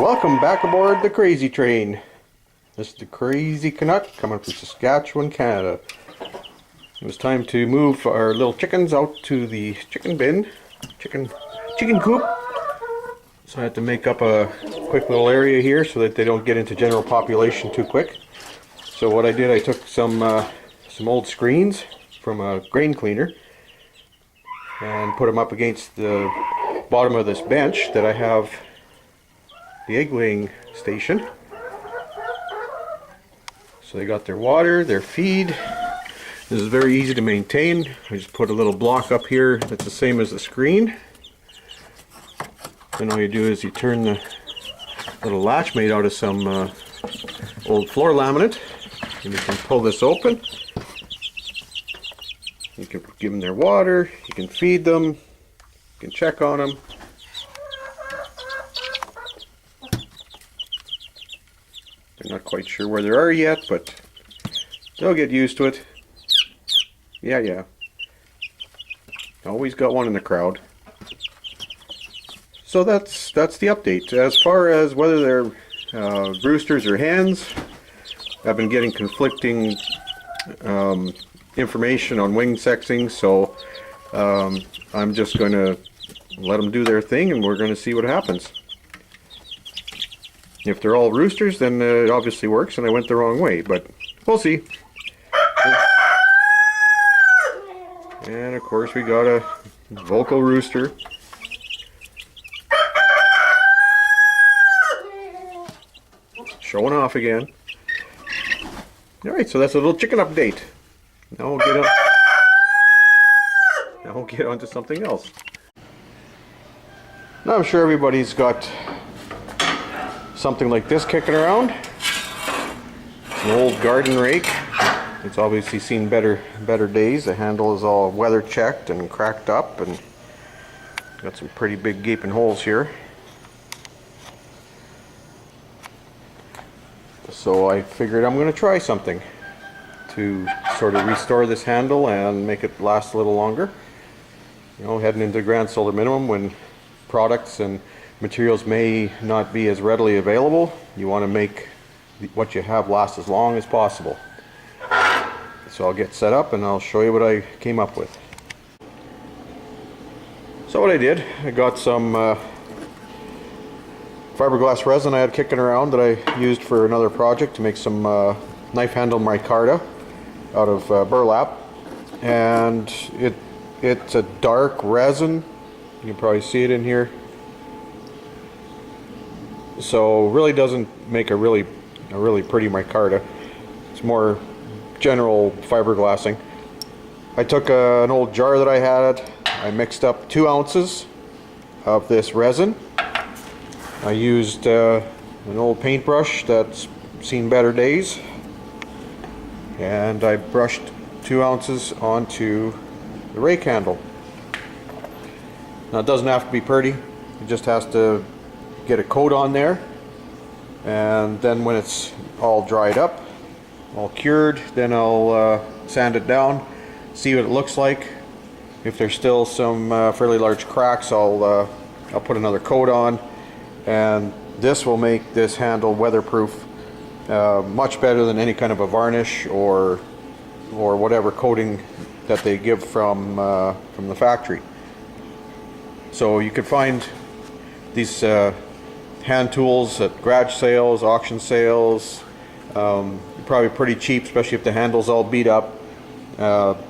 Welcome back aboard the Crazy Train. This is the Crazy Canuck coming from Saskatchewan, Canada. It was time to move our little chickens out to the chicken bin, chicken coop. So I had to make up a quick little area here so that they don't get into general population too quick. So what I did, I took some old screens from a grain cleaner and put them up against the bottom of this bench that I have the egg laying station. So they got their water, their feed. This is very easy to maintain. I just put a little block up here that's the same as the screen. Then all you do is you turn the little latch made out of some old floor laminate, and you can pull this open. You can give them their water, you can feed them, you can check on them. They're not quite sure where they are yet, but they'll get used to it. Yeah. Always got one in the crowd. So that's the update. As far as whether they're roosters or hens, I've been getting conflicting information on wing sexing, so I'm just going to let them do their thing, and we're going to see what happens. If they're all roosters, then it obviously works, and I went the wrong way, but we'll see. And of course we got a vocal rooster. Showing off again. Alright, so that's a little chicken update. Now we'll get on to something else. Now I'm sure everybody's got something like this kicking around. It's an old garden rake. It's obviously seen better days. The handle is all weather checked and cracked up, and got some pretty big gaping holes here. So I figured I'm going to try something to sort of restore this handle and make it last a little longer. You know, heading into Grand Solar Minimum, when products and materials may not be as readily available, you want to make what you have last as long as possible. So I'll get set up and I'll show you what I came up with. So what I did, I got some fiberglass resin I had kicking around that I used for another project to make some knife handle micarta out of burlap, and it's a dark resin. You can probably see it in here. So really doesn't make a really pretty micarta. It's more general fiberglassing. I took an old jar that I had. I mixed up 2 ounces of this resin. I used an old paintbrush that's seen better days, and I brushed 2 ounces onto the rake handle. Now it doesn't have to be pretty, it just has to get a coat on there, and then when it's all dried up, all cured, then I'll sand it down, see what it looks like. If there's still some fairly large cracks, I'll put another coat on, and this will make this handle weatherproof much better than any kind of a varnish or whatever coating that they give from the factory. So you can find these hand tools at garage sales, auction sales. Probably pretty cheap, especially if the handle's all beat up.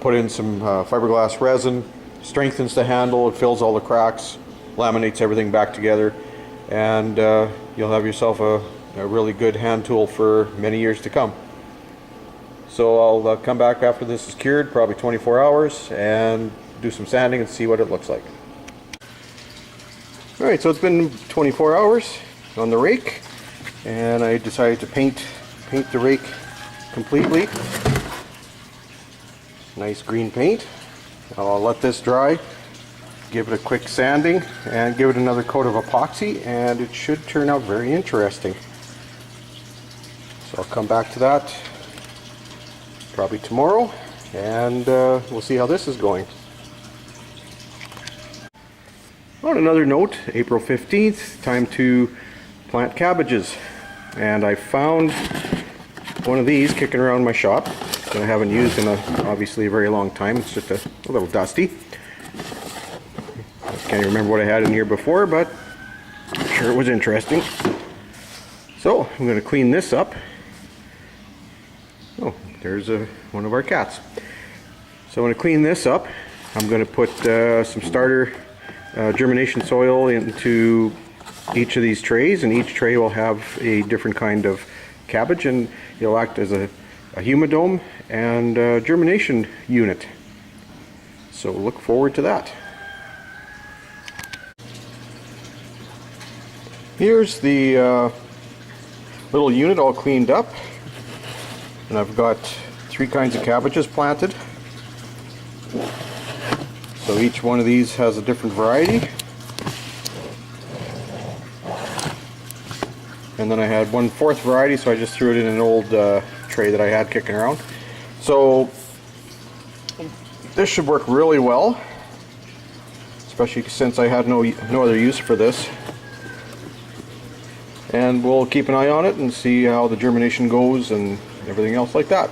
Put in some fiberglass resin, strengthens the handle, it fills all the cracks, laminates everything back together, and you'll have yourself a really good hand tool for many years to come. So I'll come back after this is cured, probably 24 hours, and do some sanding and see what it looks like. Alright, so it's been 24 hours on the rake, and I decided to paint the rake completely. Nice green paint. I'll let this dry, give it a quick sanding, and give it another coat of epoxy, and it should turn out very interesting. So I'll come back to that probably tomorrow, and we'll see how this is going. On another note, April 15th, time to plant cabbages. And I found one of these kicking around my shop that I haven't used in obviously a very long time. It's just a little dusty. I can't even remember what I had in here before, but I'm sure it was interesting. So I'm going to clean this up. Oh, there's one of our cats. So I'm going to clean this up. I'm going to put some starter germination soil into each of these trays, and each tray will have a different kind of cabbage, and it'll act as a humidome and germination unit. So look forward to that. Here's the little unit all cleaned up, and I've got 3 kinds of cabbages planted. So each one of these has a different variety. And then I had 1/4 variety, so I just threw it in an old tray that I had kicking around. So this should work really well, especially since I had no other use for this. And we'll keep an eye on it and see how the germination goes and everything else like that.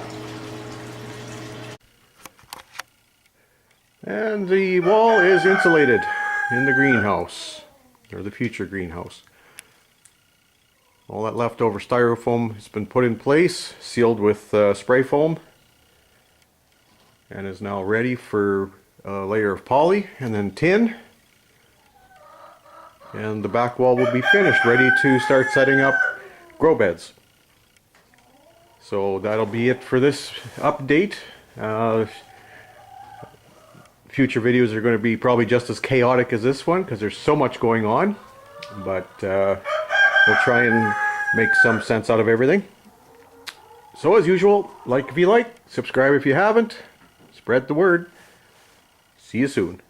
And the wall is insulated in the greenhouse, or the future greenhouse. All that leftover styrofoam has been put in place, sealed with spray foam, and is now ready for a layer of poly and then tin. And the back wall will be finished, ready to start setting up grow beds. So that'll be it for this update. Future videos are going to be probably just as chaotic as this one, because there's so much going on, but we'll try and make some sense out of everything. So as usual, like if you like, subscribe if you haven't, spread the word. See you soon.